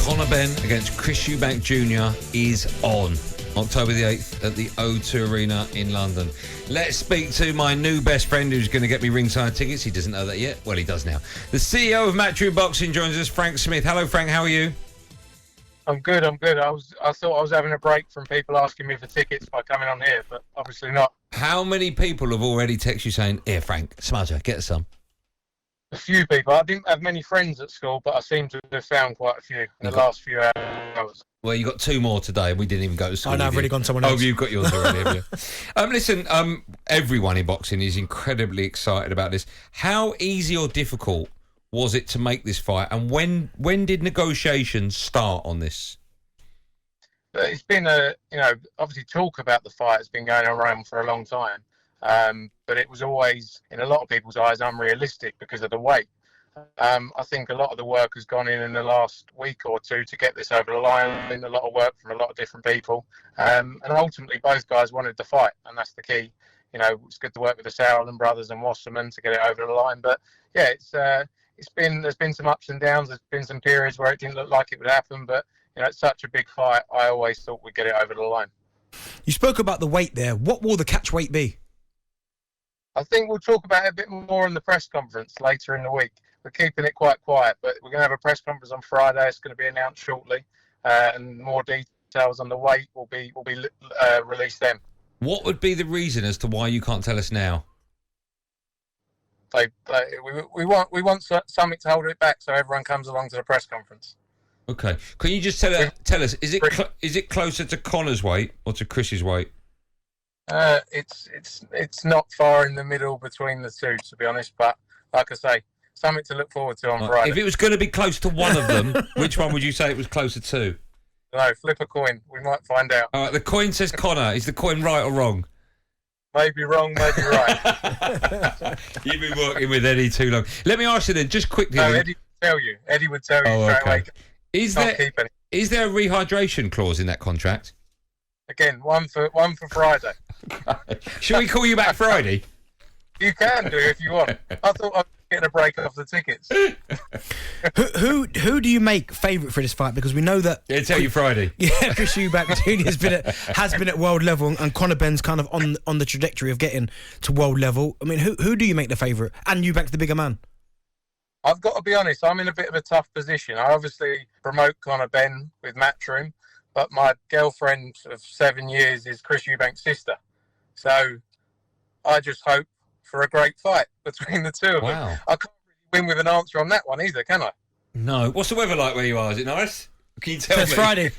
Conor Benn against Chris Eubank Jr. is on October the 8th at the O2 Arena in London. Let's speak to my new best friend who's going to get me ringside tickets. He doesn't know that yet. Well, he does now. The CEO of Matchroom Boxing joins us, Frank Smith. Hello, Frank. How are you? I'm good. I thought I was having a break from people asking me for tickets by coming on here, but obviously not. How many people have already texted you saying, "Here, Frank, Smudger, get us some"? A few people. I didn't have many friends at school, but I seem to have found quite a few in the last few hours. Well, you got two more today, and we didn't even go to school. I know, I've already gone someone else. Oh, you've got yours already, have you? Listen, everyone in boxing is incredibly excited about this. How easy or difficult was it to make this fight, and when did negotiations start on this? But it's been obviously talk about the fight has been going around for a long time. But it was always, in a lot of people's eyes, unrealistic because of the weight. I think a lot of the work has gone in the last week or two to get this over the line. Been a lot of work from a lot of different people, and ultimately both guys wanted to fight, and that's the key. You know, it's good to work with the Sauerland brothers and Wasserman to get it over the line. But yeah, there's been some ups and downs. There's been some periods where it didn't look like it would happen, but you know, it's such a big fight. I always thought we'd get it over the line. You spoke about the weight there. What will the catch weight be? I think we'll talk about it a bit more in the press conference later in the week. We're keeping it quite quiet, but we're going to have a press conference on Friday. It's going to be announced shortly, and more details on the weight will be released then. What would be the reason as to why you can't tell us now? We want something to hold it back, so everyone comes along to the press conference. Okay. Can you just tell us, is it closer to Conor's weight or to Chris's weight? It's not far in the middle between the two, to be honest. But like I say, something to look forward to on Friday. If it was going to be close to one of them, which one would you say it was closer to? No, flip a coin. We might find out. All right, the coin says Conor. Is the coin right or wrong? Maybe wrong, maybe right. You've been working with Eddie too long. Let me ask you then, just quickly. No, Eddie would tell you. Eddie would tell you straight away. Is there a rehydration clause in that contract? Again, one for Friday. Should we call you back Friday? You can do if you want. I thought I'd get a break off the tickets. Who do you make favourite for this fight? Because we know that. Yeah, tell you Friday. Yeah, Chris Eubank Jr. has been at world level, and Conor Benn's kind of on the trajectory of getting to world level. I mean, who do you make the favourite? And Eubank's the bigger man. I've got to be honest, I'm in a bit of a tough position. I obviously promote Conor Benn with Matchroom, but my girlfriend of 7 years is Chris Eubank's sister. So I just hope for a great fight between the two of them. I can't really win with an answer on that one either, can I? No. What's the weather like where you are? Is it nice? Can you tell me? It's Friday.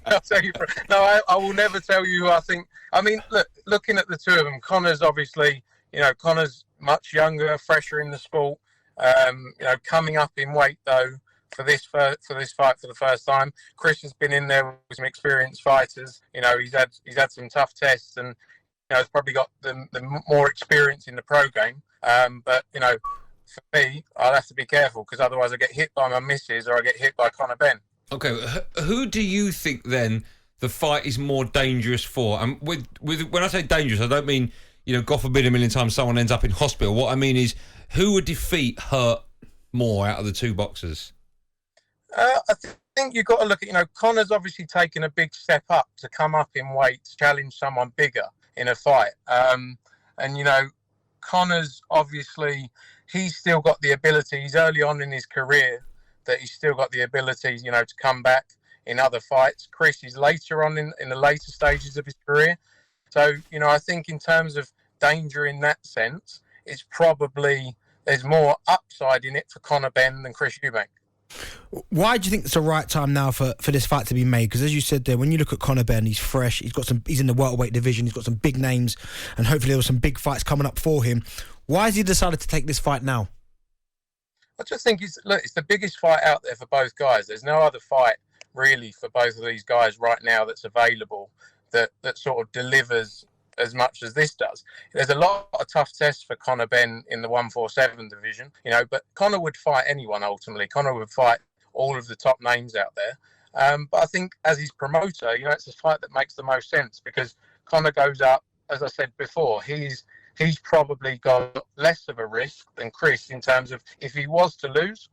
I'll tell you. No, I will never tell you who I think. I mean, looking at the two of them, Conor's obviously, Conor's much younger, fresher in the sport. Coming up in weight though for this fight for the first time. Chris has been in there with some experienced fighters. He's had some tough tests, and he's probably got the more experience in the pro game. But for me, I'll have to be careful because otherwise I get hit by my missus or I get hit by Conor Benn. Okay, who do you think then the fight is more dangerous for? And with when I say dangerous, I don't mean God forbid a million times someone ends up in hospital. What I mean is, who would defeat hurt more out of the two boxers? I think you've got to look at, Conor's obviously taken a big step up to come up in weight, to challenge someone bigger in a fight. Conor's obviously, he's still got the ability, he's early on in his career, that he's still got the ability, to come back in other fights. Chris is later on in the later stages of his career. So, I think in terms of danger in that sense, it's probably, there's more upside in it for Conor Benn than Chris Eubank. Why do you think it's the right time now for this fight to be made? Because as you said there, when you look at Conor Benn, he's fresh, he's in the welterweight division, he's got some big names, and hopefully there were some big fights coming up for him. Why has he decided to take this fight now? I just think it's the biggest fight out there for both guys. There's no other fight really for both of these guys right now that's available that sort of delivers as much as this does. There's a lot of tough tests for Conor Benn in the 147 division, but Conor would fight anyone ultimately. Conor would fight all of the top names out there. But I think as his promoter, it's a fight that makes the most sense because Conor goes up, as I said before, he's probably got less of a risk than Chris in terms of if he was to lose,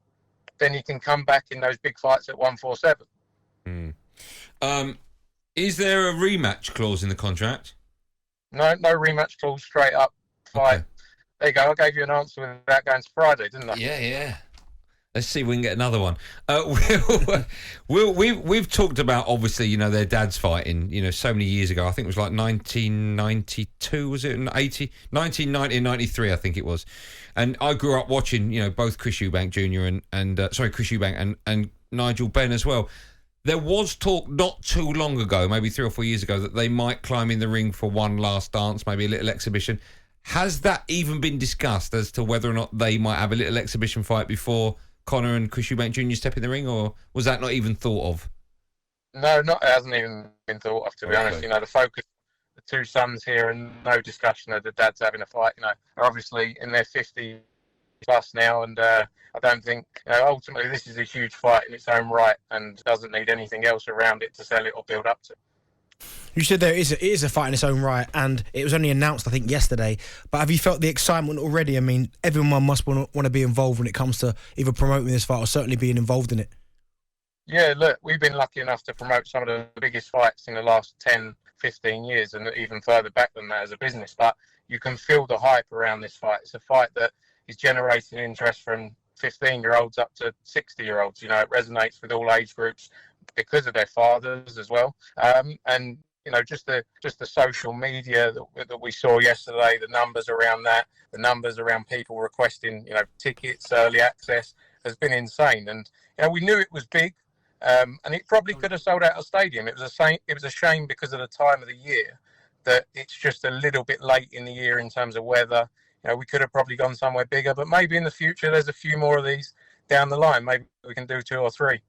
then he can come back in those big fights at 147. Is there a rematch clause in the contract? No rematch clause, straight up fight. Okay. There you go. I gave you an answer without going to Friday, didn't I? Yeah. Let's see if we can get another one. We've talked about, obviously, you know, their dads fighting, you know, so many years ago. I think it was like 1992, was it? 1990 and 93, I think it was. And I grew up watching, you know, both Chris Eubank Jr. Chris Eubank and Nigel Benn as well. There was talk not too long ago, maybe 3 or 4 years ago, that they might climb in the ring for one last dance, maybe a little exhibition. Has that even been discussed as to whether or not they might have a little exhibition fight before Conor and Chris Eubank Jr. step in the ring, or was that not even thought of? No, it hasn't even been thought of, to be honest. You know, the focus, the two sons here, and no discussion of the dads having a fight, you know, are obviously in their 50 plus now, and I don't think, you know, ultimately this is a huge fight in its own right and doesn't need anything else around it to sell it or build up to. You said it is a fight in its own right, and it was only announced, I think, yesterday. But have you felt the excitement already? I mean, everyone must want to be involved when it comes to either promoting this fight or certainly being involved in it. Yeah, look, we've been lucky enough to promote some of the biggest fights in the last 10, 15 years, and even further back than that as a business. But you can feel the hype around this fight. It's a fight that is generating interest from 15-year-olds up to 60-year-olds. You know, it resonates with all age groups because of their fathers as well. And you know, just the social media that we saw yesterday, the numbers around that, the numbers around people requesting, you know, tickets, early access, has been insane. And you know, we knew it was big, and it probably could have sold out a stadium. It was a shame because of the time of the year that it's just a little bit late in the year in terms of weather. You know, we could have probably gone somewhere bigger, but maybe in the future there's a few more of these down the line. Maybe we can do 2 or 3.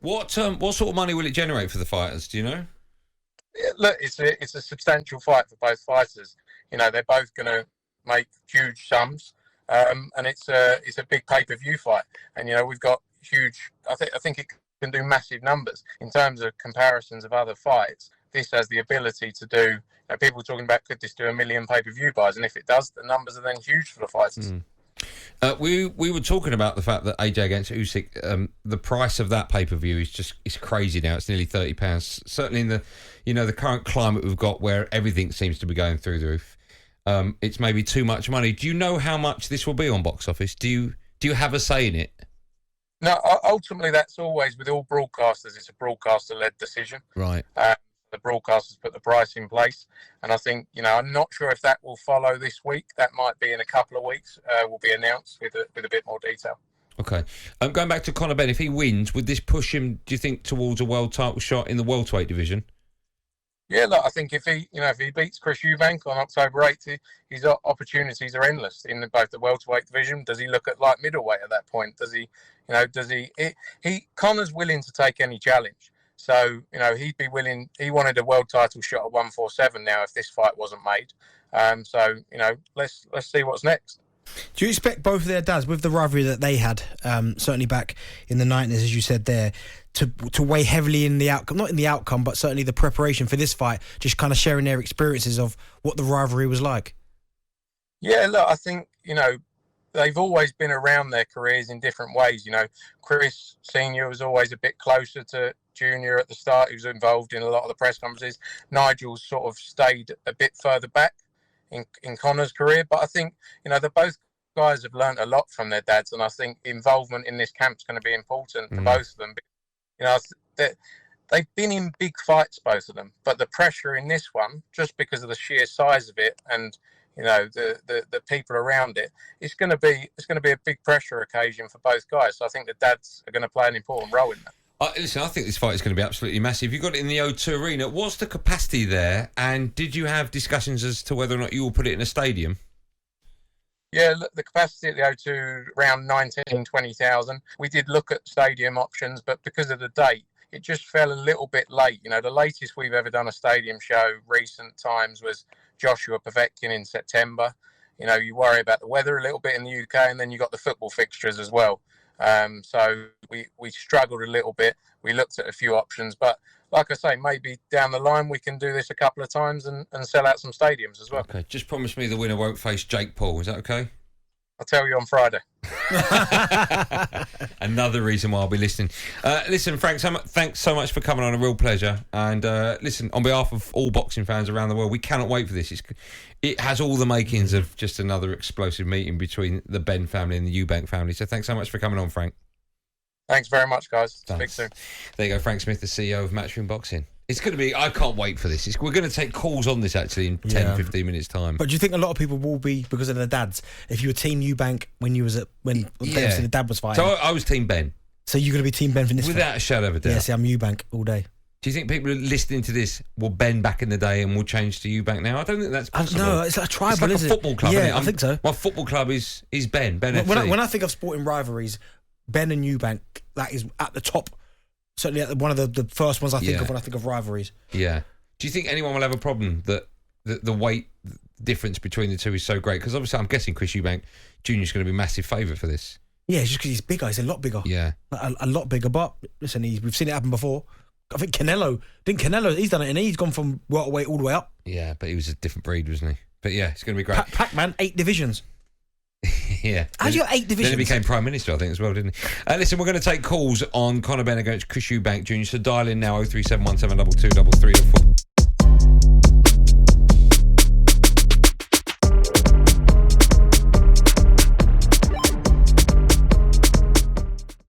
What sort of money will it generate for the fighters? Do you know? Yeah, look, it's a substantial fight for both fighters. You know, they're both going to make huge sums, and it's a big pay-per-view fight. And you know, we've got huge. I think it can do massive numbers in terms of comparisons of other fights. This has the ability to do. You know, people talking about, could this do 1 million pay-per-view buys? And if it does, the numbers are then huge for the fighters. We were talking about the fact that AJ against Usyk, the price of that pay-per-view is crazy now. It's nearly £30. Certainly in the current climate we've got, where everything seems to be going through the roof, it's maybe too much money. Do you know how much this will be on box office? Do you have a say in it? No, ultimately that's always with all broadcasters. It's a broadcaster-led decision. Right. The broadcasters put the price in place, and I think, you know, I'm not sure if that will follow this week. That might be in a couple of weeks. Will be announced with a bit more detail. Okay. Going back to Conor Benn, if he wins, would this push him, do you think, towards a world title shot in the welterweight division? Yeah, look, I think if he beats Chris Eubank on October 8th, his opportunities are endless in both the welterweight division. Does he look at light middleweight at that point? Conor's willing to take any challenge. So, you know, he'd be willing. He wanted a world title shot at 147 now if this fight wasn't made. So, you know, let's see what's next. Do you expect both of their dads, with the rivalry that they had, certainly back in the 90s, as you said there, to weigh heavily in the outcome, not in the outcome, but certainly the preparation for this fight, just kind of sharing their experiences of what the rivalry was like? Yeah, look, I think, you know, they've always been around their careers in different ways. You know, Chris Senior was always a bit closer to Junior at the start. He was involved in a lot of the press conferences. Nigel's sort of stayed a bit further back in Conor's career. But I think, you know, both guys have learned a lot from their dads, and I think involvement in this camp is going to be important for both of them. You know, they've been in big fights, both of them, but the pressure in this one, just because of the sheer size of it and, you know, the people around it, it's going to be a big pressure occasion for both guys. So I think the dads are going to play an important role in that. Listen, I think this fight is going to be absolutely massive. You got it in the O2 Arena. What's the capacity there? And did you have discussions as to whether or not you will put it in a stadium? Yeah, look, the capacity at the O2 around 20,000. We did look at stadium options, but because of the date, it just fell a little bit late. You know, the latest we've ever done a stadium show recent times was Joshua Povetkin in September. You know, you worry about the weather a little bit in the UK, and then you got the football fixtures as well. So we struggled a little bit. We looked at a few options, but like I say, maybe down the line we can do this a couple of times and sell out some stadiums as well. Okay, just promise me the winner won't face Jake Paul. Is that okay? I'll tell you on Friday. Another reason why I'll be listening. Listen, Frank, thanks so much for coming on. A real pleasure. And listen, on behalf of all boxing fans around the world, we cannot wait for this. It has all the makings of just another explosive meeting between the Benn family and the Eubank family. So thanks so much for coming on, Frank. Thanks very much, guys. Thanks. Speak soon. There you go, Frank Smith, the CEO of Matchroom Boxing. It's going to be, I can't wait for this. We're going to take calls on this actually in 10, 15 minutes time. But do you think a lot of people will be because of their dads? If you were Team Eubank when the dad was fighting. So I was Team Benn. So you're going to be Team Benn for this Without a shadow of a doubt. Yeah, see, I'm Eubank all day. Do you think people listening to this will Benn back in the day and will change to Eubank now? I don't think that's possible. No, it's like a tribal, it's like isn't a football club, Yeah, isn't it? I think so. My football club is Benn FC. When I think of sporting rivalries, Benn and Eubank, that is at the top. Certainly at one of the first ones I think of when I think of rivalries. Yeah. Do you think anyone will have a problem that the weight difference between the two is so great? Because obviously I'm guessing Chris Eubank Jr. is going to be a massive favourite for this. Yeah, it's just because he's bigger. He's a lot bigger. Yeah. A lot bigger. But listen, we've seen it happen before. I think he's done it, and he's gone from welterweight all the way up. Yeah, but he was a different breed, wasn't he? But yeah, it's going to be great. Pac-Man, 8 divisions. Yeah. How's your 8 divisions? Then he became Prime Minister, I think, as well, didn't he? Listen, we're going to take calls on Conor Benn against Chris Eubank Jr. So dial in now, 0371722334.